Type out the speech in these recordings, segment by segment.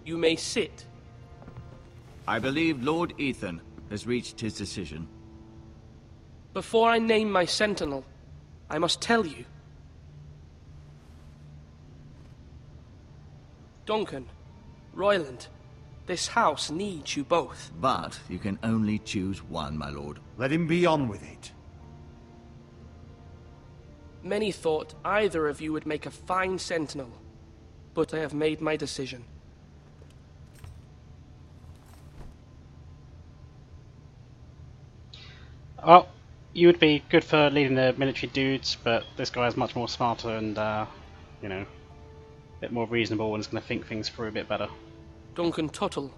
You may sit. I believe Lord Ethan has reached his decision. Before I name my sentinel, I must tell you. Duncan, Royland, this house needs you both. But you can only choose one, my lord. Let him be on with it. Many thought either of you would make a fine sentinel, but I have made my decision. Well, you would be good for leading the military dudes, but this guy is much more smarter and, you know, a bit more reasonable and is going to think things through a bit better. Duncan Tuttle,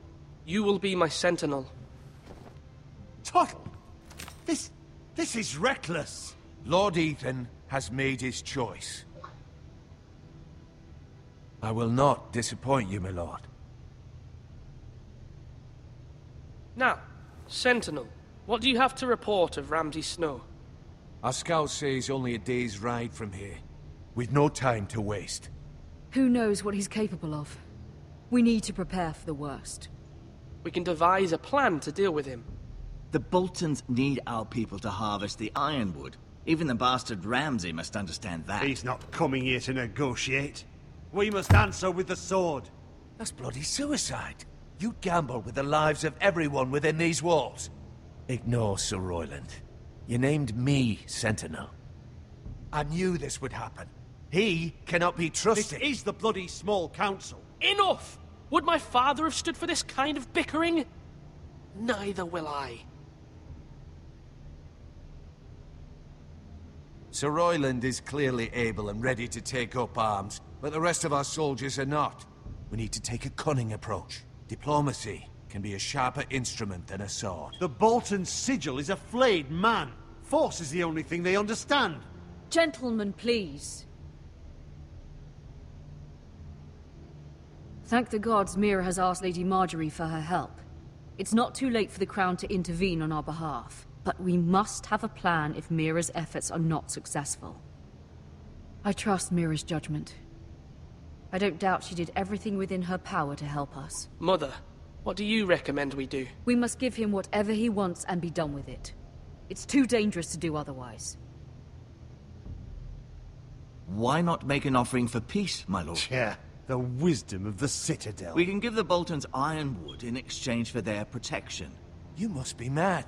you will be my sentinel. Tuttle? This is reckless. Lord Ethan has made his choice. I will not disappoint you, my lord. Now, sentinel, what do you have to report of Ramsay Snow? Our scouts say he's only a day's ride from here, with no time to waste. Who knows what he's capable of? We need to prepare for the worst. We can devise a plan to deal with him. The Boltons need our people to harvest the Ironwood. Even the bastard Ramsay must understand that. He's not coming here to negotiate. We must answer with the sword. That's bloody suicide. You gamble with the lives of everyone within these walls. Ignore Sir Royland. You named me Sentinel. I knew this would happen. He cannot be trusted. This is the bloody small council. Enough! Would my father have stood for this kind of bickering? Neither will I. Sir Royland is clearly able and ready to take up arms, but the rest of our soldiers are not. We need to take a cunning approach. Diplomacy can be a sharper instrument than a sword. The Bolton sigil is a flayed man. Force is the only thing they understand. Gentlemen, please. Thank the gods Mira has asked Lady Marjorie for her help. It's not too late for the Crown to intervene on our behalf, but we must have a plan if Mira's efforts are not successful. I trust Mira's judgment. I don't doubt she did everything within her power to help us. Mother, what do you recommend we do? We must give him whatever he wants and be done with it. It's too dangerous to do otherwise. Why not make an offering for peace, my lord? Yeah, the wisdom of the Citadel. We can give the Boltons Ironwood in exchange for their protection. You must be mad.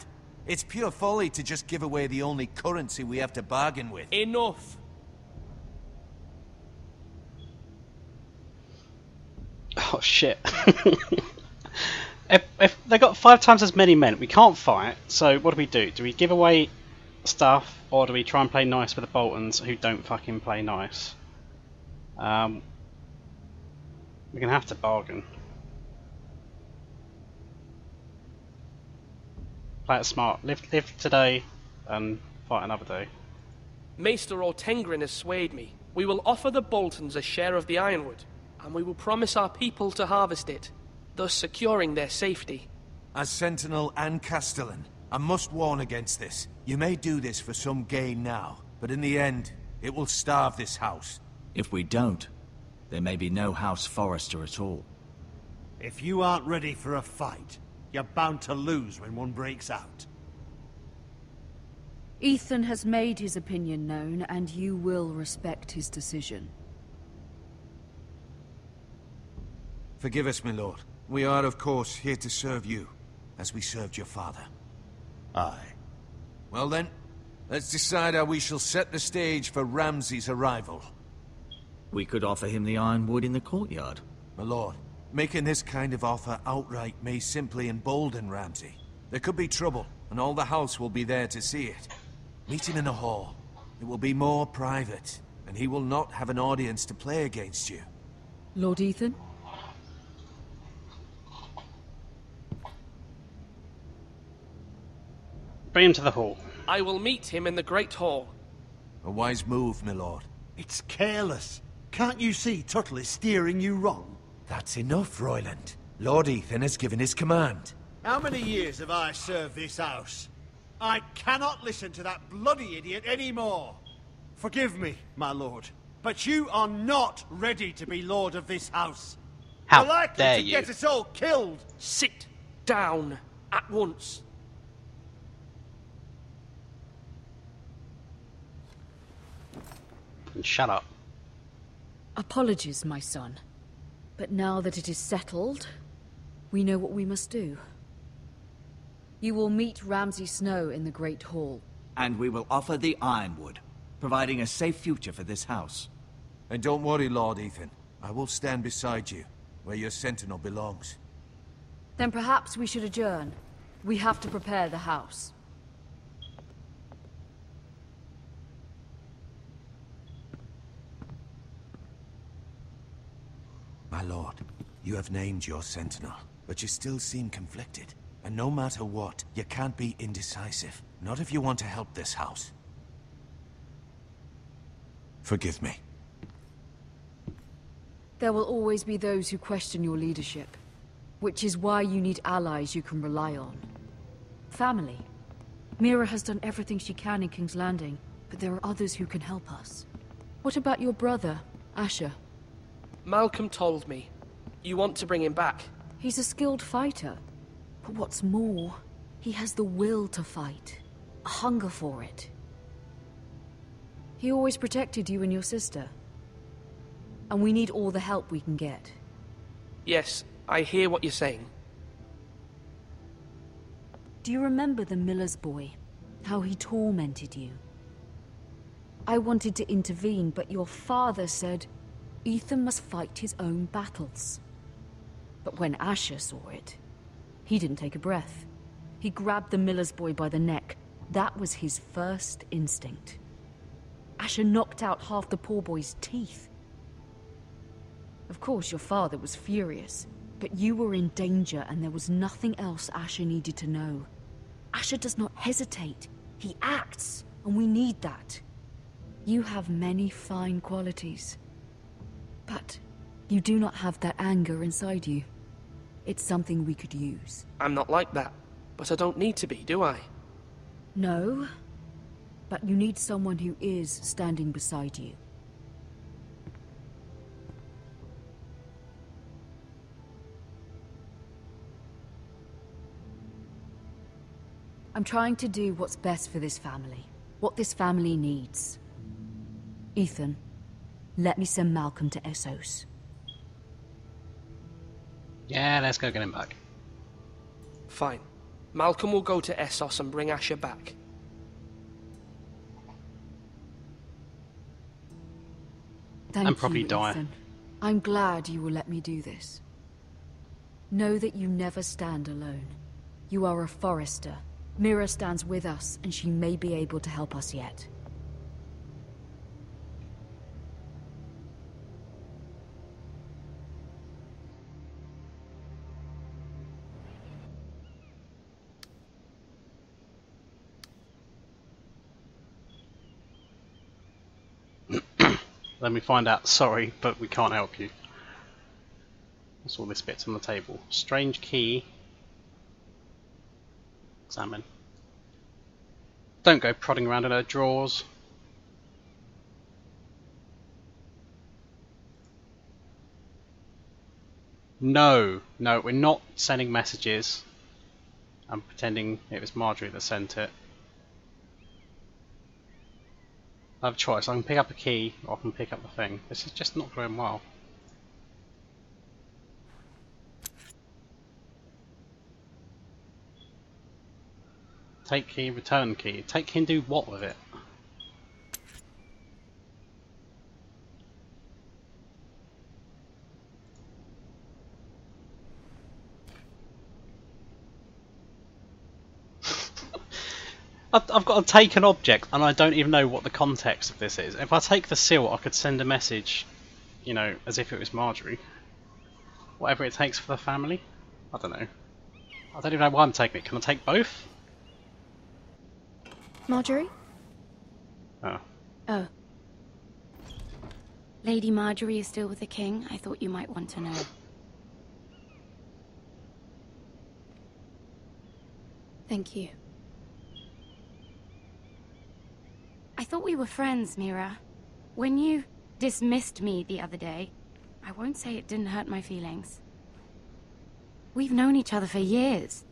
It's pure folly to just give away the only currency we have to bargain with. Enough! Oh shit. if they got 5 times as many men, we can't fight, so what do? Do we give away stuff, or do we try and play nice with the Boltons who don't fucking play nice? We're gonna have to bargain. Play it smart. Live today and fight another day. Maester Ortengrin has swayed me. We will offer the Boltons a share of the Ironwood, and we will promise our people to harvest it, thus securing their safety. As Sentinel and Castellan, I must warn against this. You may do this for some gain now, but in the end, it will starve this house. If we don't, there may be no House Forrester at all. If you aren't ready for a fight, you're bound to lose when one breaks out. Ethan has made his opinion known, and you will respect his decision. Forgive us, my lord. We are, of course, here to serve you, as we served your father. Aye. Well then, let's decide how we shall set the stage for Ramsay's arrival. We could offer him the Ironwood in the courtyard. My lord, making this kind of offer outright may simply embolden Ramsay. There could be trouble, and all the house will be there to see it. Meet him in a hall. It will be more private, and he will not have an audience to play against you. Lord Ethan? Bring him to the hall. I will meet him in the Great Hall. A wise move, my lord. It's careless. Can't you see Tuttle is steering you wrong? That's enough, Royland. Lord Ethan has given his command. How many years have I served this house? I cannot listen to that bloody idiot anymore. Forgive me, my lord, but you are not ready to be lord of this house. How They're likely dare to you? get us all killed. Sit down at once. And shut up. Apologies, my son. But now that it is settled, we know what we must do. You will meet Ramsay Snow in the Great Hall. And we will offer the Ironwood, providing a safe future for this house. And don't worry, Lord Ethan. I will stand beside you, where your sentinel belongs. Then perhaps we should adjourn. We have to prepare the house. My lord, you have named your sentinel, but you still seem conflicted. And no matter what, you can't be indecisive. Not if you want to help this house. Forgive me. There will always be those who question your leadership, which is why you need allies you can rely on. Family. Mira has done everything she can in King's Landing, but there are others who can help us. What about your brother, Asher? Malcolm told me. You want to bring him back? He's a skilled fighter. But what's more, he has the will to fight. A hunger for it. He always protected you and your sister. And we need all the help we can get. Yes, I hear what you're saying. Do you remember the miller's boy? How he tormented you? I wanted to intervene, but your father said Ethan must fight his own battles. But when Asher saw it, he didn't take a breath. He grabbed the miller's boy by the neck. That was his first instinct. Asher knocked out half the poor boy's teeth. Of course, your father was furious, but you were in danger and there was nothing else Asher needed to know. Asher does not hesitate. He acts, and we need that. You have many fine qualities, but you do not have that anger inside you. It's something we could use. I'm not like that, but I don't need to be, do I? No, but you need someone who is standing beside you. I'm trying to do what's best for this family. What this family needs. Ethan, let me send Malcolm to Essos. Yeah, let's go get him back. Fine. Malcolm will go to Essos and bring Asher back. Thank And probably you, die. Ethan. I'm glad you will let me do this. Know that you never stand alone. You are a Forrester. Mira stands with us, and she may be able to help us yet. Then we find out, sorry, but we can't help you. That's all this bit's on the table. Strange key. Examine. Don't go prodding around in her drawers. No, we're not sending messages. I'm pretending it was Marjorie that sent it. I have a choice. I can pick up a key or I can pick up the thing. This is just not going well. Take key, return key. Take key and do what with it? I've got to take an object and I don't even know what the context of this is. If I take the seal, I could send a message, you know, as if it was Marjorie. Whatever it takes for the family. I don't know. I don't even know why I'm taking it. Can I take both? Marjorie? Oh. Oh. Lady Marjorie is still with the king. I thought you might want to know. Thank you. I thought we were friends, Mira. When you dismissed me the other day, I won't say it didn't hurt my feelings. We've known each other for years.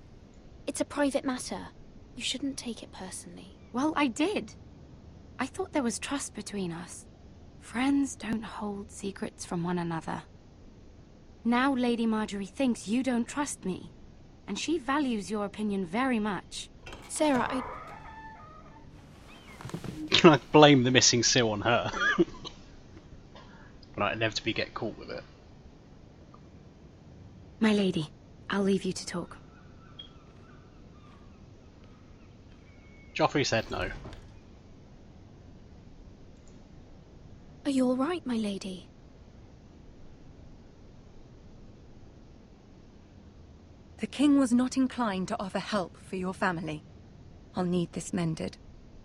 It's a private matter. You shouldn't take it personally. Well, I did. I thought there was trust between us. Friends don't hold secrets from one another. Now Lady Marjorie thinks you don't trust me, and she values your opinion very much. Sarah, Can I blame the missing seal on her? But I inevitably get caught with it. My lady, I'll leave you to talk. Joffrey said no. Are you all right, my lady? The king was not inclined to offer help for your family. I'll need this mended.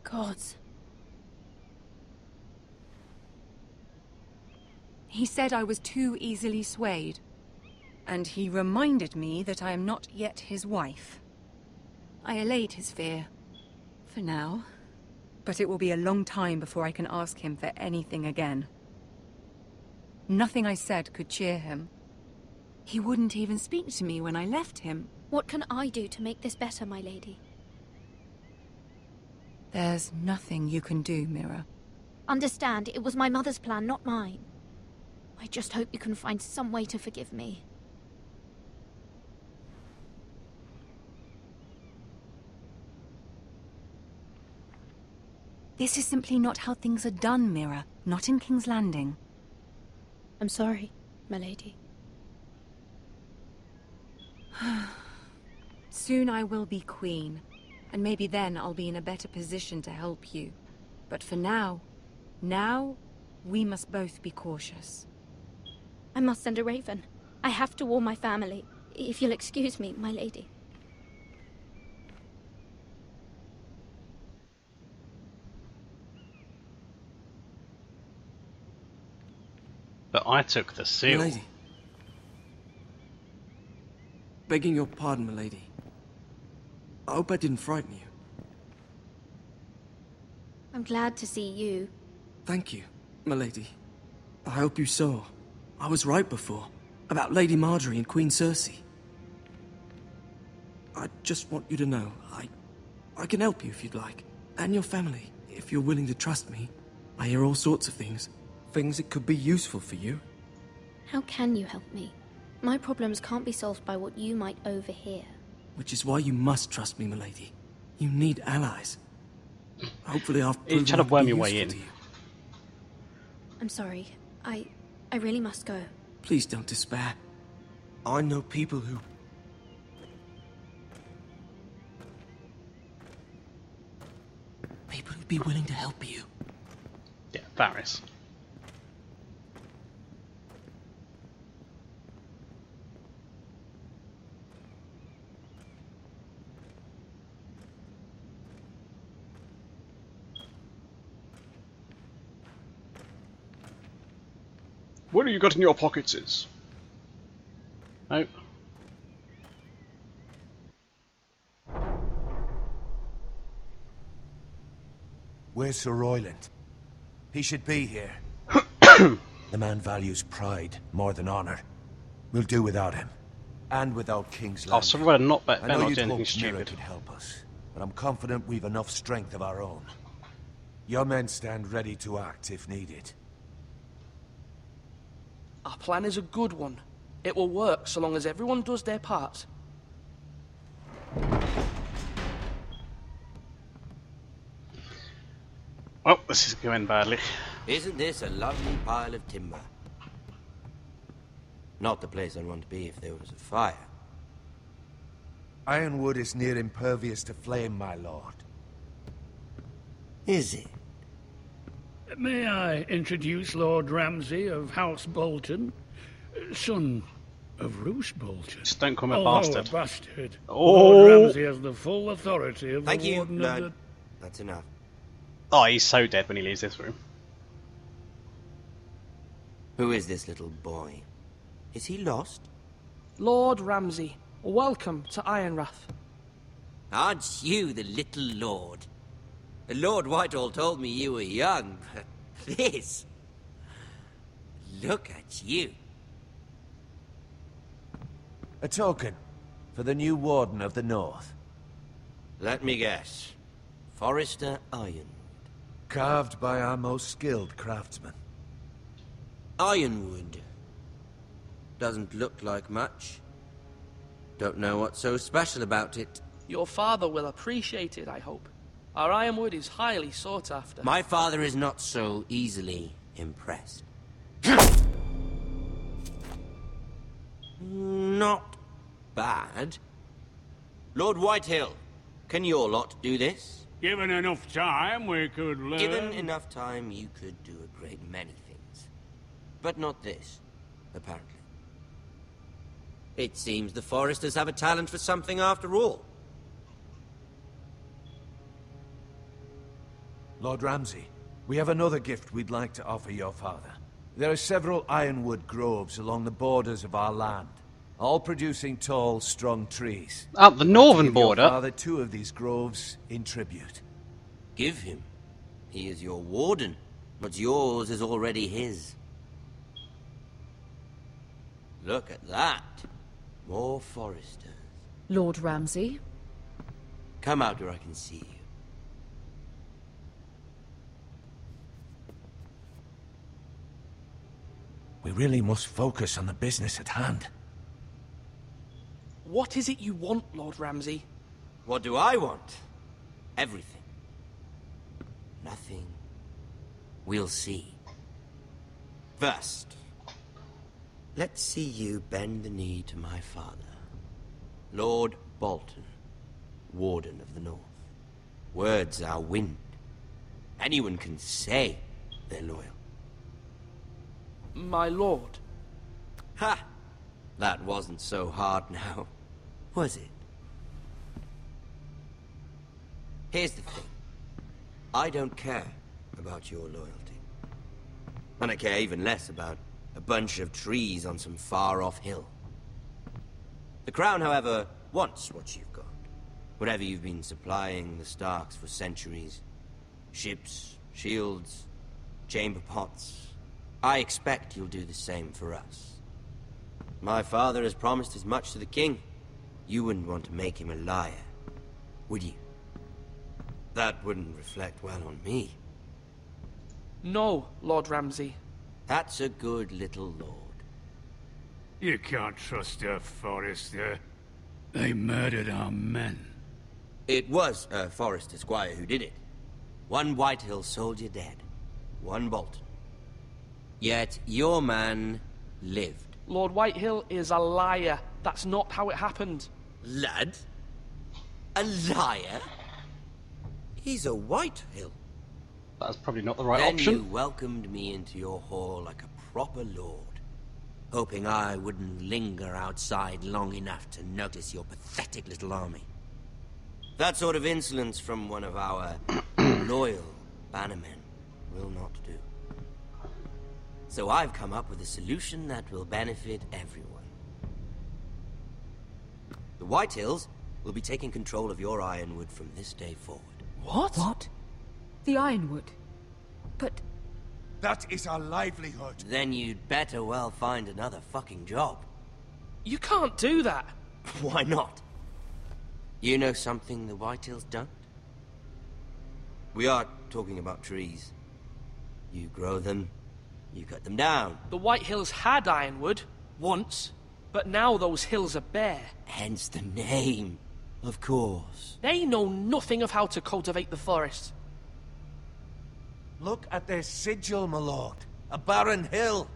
Gods. He said I was too easily swayed. And he reminded me that I am not yet his wife. I allayed his fear. For now. But it will be a long time before I can ask him for anything again. Nothing I said could cheer him. He wouldn't even speak to me when I left him. What can I do to make this better, my lady? There's nothing you can do, Mira. Understand, it was my mother's plan, not mine. I just hope you can find some way to forgive me. This is simply not how things are done, Mira. Not in King's Landing. I'm sorry, my lady. Soon I will be queen, and maybe then I'll be in a better position to help you. But for now, we must both be cautious. I must send a raven. I have to warn my family. If you'll excuse me, my lady. But I took the seal. Milady. Begging your pardon, milady. I hope I didn't frighten you. I'm glad to see you. Thank you, milady. I hope you saw. I was right before. About Lady Marjorie and Queen Cersei. I just want you to know, I can help you if you'd like. And your family, if you're willing to trust me. I hear all sorts of things. Things that could be useful for you. How can you help me? My problems can't be solved by what you might overhear. Which is why you must trust me, milady. You need allies. Hopefully I've proven trying to worm your way in. to you. I'm sorry. I really must go. Please don't despair. I know people who... People who'd be willing to help you. Yeah, Varys. What have you got in your pockets is? Nope. Where's Sir Royland? He should be here. The man values pride more than honor. We'll do without him. And without King's Landing. Oh, so we're not I better know not you'd do anything hope Mira stupid. could help us, but I'm confident we've enough strength of our own. Your men stand ready to act if needed. Our plan is a good one. It will work so long as everyone does their part. Oh, this is going badly. Isn't this a lovely pile of timber? Not the place I'd want to be if there was a fire. Ironwood is near impervious to flame, my lord. Is it? May I introduce Lord Ramsay of House Bolton, son of Roose Bolton? Just don't call him a Although bastard. a bastard. Oh. Lord Ramsay has the full authority of Thank the you. Warden No, of the... that's enough. Oh, he's so dead when he leaves this room. Who is this little boy? Is he lost? Lord Ramsay, welcome to Ironrath. Aren't you the little lord? Lord Whitehall told me you were young, but this... Look at you. A token for the new Warden of the North. Let me guess. Forrester Ironwood. Carved by our most skilled craftsmen. Ironwood. Doesn't look like much. Don't know what's so special about it. Your father will appreciate it, I hope. Our Ironwood is highly sought after. My father is not so easily impressed. Not bad. Lord Whitehill, can your lot do this? Given enough time, we could learn... Given enough time, you could do a great many things. But not this, apparently. It seems the Forresters have a talent for something after all. Lord Ramsay, we have another gift we'd like to offer your father. There are several ironwood groves along the borders of our land, all producing tall, strong trees. Up the northern border? Your father 2 of these groves in tribute. Give him. He is your warden. What's yours is already his. Look at that. More Forresters. Lord Ramsay? Come out where I can see you. We really must focus on the business at hand. What is it you want, Lord Ramsay? What do I want? Everything. Nothing. We'll see. First, let's see you bend the knee to my father, Lord Bolton, Warden of the North. Words are wind. Anyone can say they're loyal. My lord. Ha! That wasn't so hard now, was it? Here's the thing. I don't care about your loyalty. And I care even less about a bunch of trees on some far-off hill. The Crown, however, wants what you've got. Whatever you've been supplying the Starks for centuries. Ships, shields, chamber pots. I expect you'll do the same for us. My father has promised as much to the king. You wouldn't want to make him a liar, would you? That wouldn't reflect well on me. No, Lord Ramsay. That's a good little lord. You can't trust a Forrester. They murdered our men. It was a Forrester squire who did it. One Whitehill soldier dead. One Bolton. Yet your man lived. Lord Whitehill is a liar. That's not how it happened. Lad? A liar? He's a Whitehill. That's probably not the right then option. You welcomed me into your hall like a proper lord, hoping I wouldn't linger outside long enough to notice your pathetic little army. That sort of insolence from one of our loyal bannermen will not do. So I've come up with a solution that will benefit everyone. The Whitehills will be taking control of your Ironwood from this day forward. What? What? The Ironwood? But... That is our livelihood. Then you'd better well find another fucking job. You can't do that. Why not? You know something the Whitehills don't? We are talking about trees. You grow them, you cut them down. The Whitehills had Ironwood, once, but now those hills are bare. Hence the name, of course. They know nothing of how to cultivate the forest. Look at their sigil, my lord. A barren hill.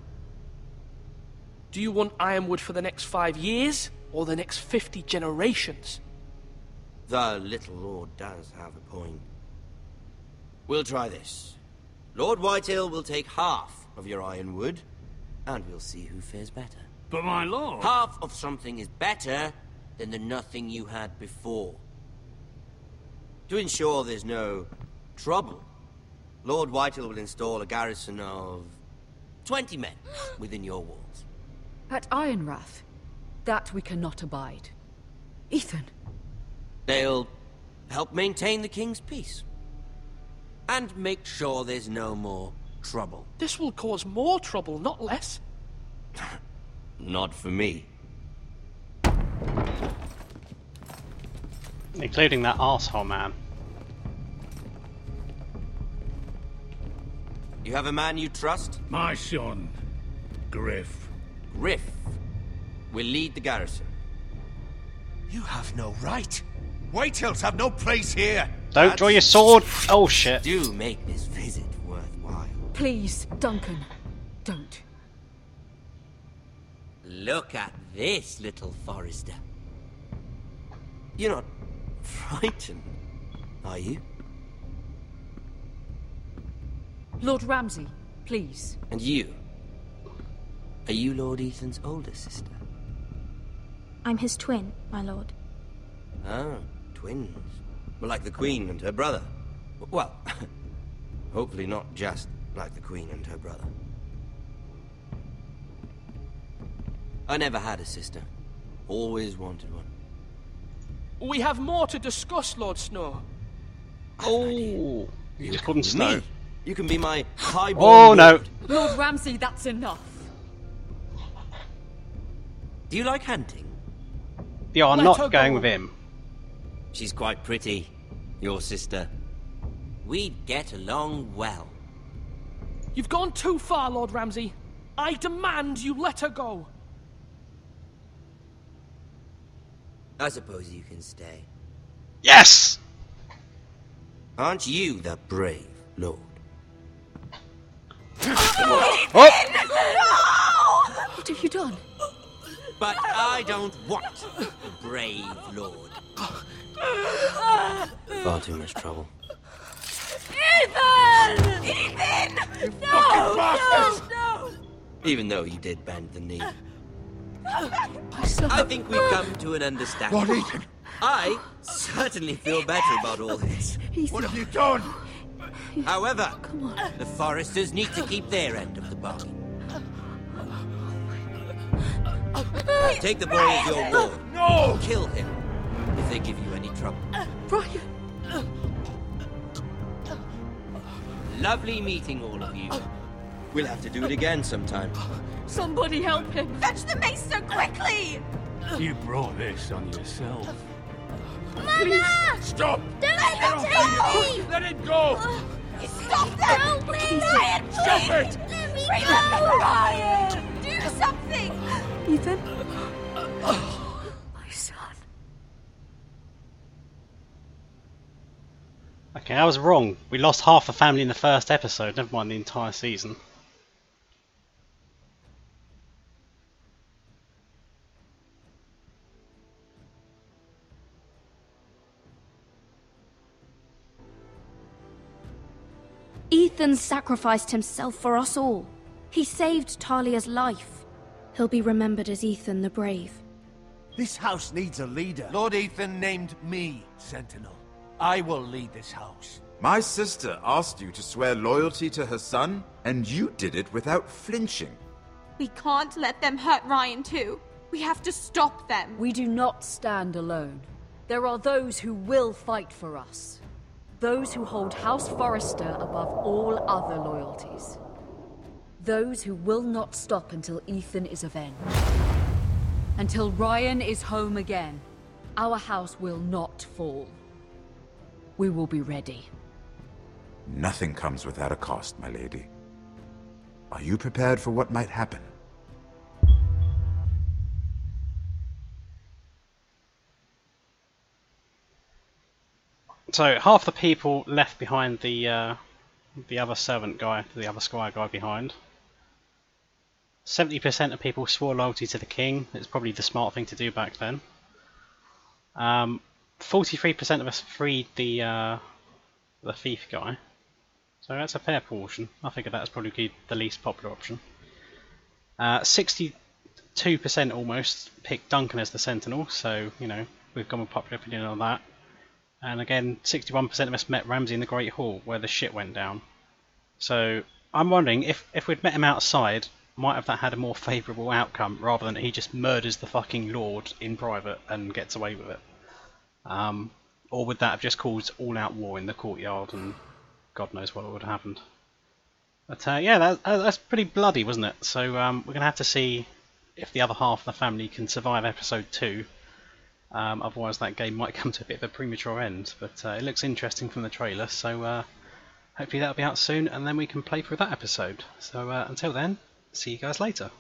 Do you want Ironwood for the next 5 years, or the next 50 generations? The little lord does have a point. We'll try this. Lord Whitehill will take half of your Ironwood, and we'll see who fares better. But my lord... Half of something is better than the nothing you had before. To ensure there's no trouble, Lord Whitehill will install a garrison of 20 men within your walls. At Ironrath? That we cannot abide. Ethan. They'll help maintain the king's peace. And make sure there's no more trouble. This will cause more trouble, not less. Not for me. Including that arsehole man. You have a man you trust? My son, Griff. Griff will lead the garrison. You have no right. Whitehills have no place here. Don't draw your sword! Oh shit. Do make this visit worthwhile. Please, Duncan, don't. Look at this, little Forrester. You're not frightened, are you? Lord Ramsay, please. And you? Are you Lord Ethan's older sister? I'm his twin, my lord. Ah, twins. Well, like the Queen and her brother. Well, hopefully not just like the Queen and her brother. I never had a sister. Always wanted one. We have more to discuss, Lord Snow. Oh, you just called him Snow. Me? You can be my highborn. Oh no! Lord Ramsay, that's enough. Do you like hunting? Yeah, I'm Let her not going go. with him. She's quite pretty, your sister. We'd get along well. You've gone too far, Lord Ramsay. I demand you let her go. I suppose you can stay. Yes! Aren't you the brave lord? Oh! What have you done? But I don't want the brave lord. Far too much trouble. Ethan! Ethan! No! Even though you did bend the knee. My son. I think we've come to an understanding. Lord Ethan, I certainly feel better about all this. what have you done? However, Come on. the Forresters need to keep their end of the bargain. Take the boy as your ward. No! Kill him if they give you any trouble. Brian. Lovely meeting all of you. We'll have to do it again sometime. Somebody help him. Fetch the maester quickly! You brought this on yourself. Mother! Stop! Don't let them take me! Let it go! Stop them! Please! Ryan, Stop please! it! Let me go! Ryan! Do something! Ethan. My son. Okay, I was wrong. We lost half the family in the first episode, never mind the entire season. Ethan sacrificed himself for us all. He saved Talia's life. He'll be remembered as Ethan the Brave. This house needs a leader. Lord Ethan named me Sentinel. I will lead this house. My sister asked you to swear loyalty to her son, and you did it without flinching. We can't let them hurt Ryan too. We have to stop them. We do not stand alone. There are those who will fight for us. Those who hold House Forrester above all other loyalties. Those who will not stop until Ethan is avenged. Until Ryan is home again, our house will not fall. We will be ready. Nothing comes without a cost, my lady. Are you prepared for what might happen? So half the people left behind the other servant guy, the other squire guy behind. 70% of people swore loyalty to the king. It's probably the smart thing to do back then. 43% of us freed the thief guy. So that's a fair portion. I figured that was probably the least popular option. 62% almost picked Duncan as the sentinel. So you know we've gone with popular opinion on that. And again, 61% of us met Ramsay in the Great Hall, where the shit went down. So I'm wondering if we'd met him outside, might have that had a more favourable outcome, rather than he just murders the fucking Lord in private and gets away with it. Or would that have just caused all-out war in the courtyard, and God knows what would have happened. But yeah, that's pretty bloody, wasn't it? So we're going to have to see if the other half of the family can survive episode 2. Otherwise that game might come to a bit of a premature end, but it looks interesting from the trailer, so hopefully that'll be out soon and then we can play through that episode. So until then, see you guys later.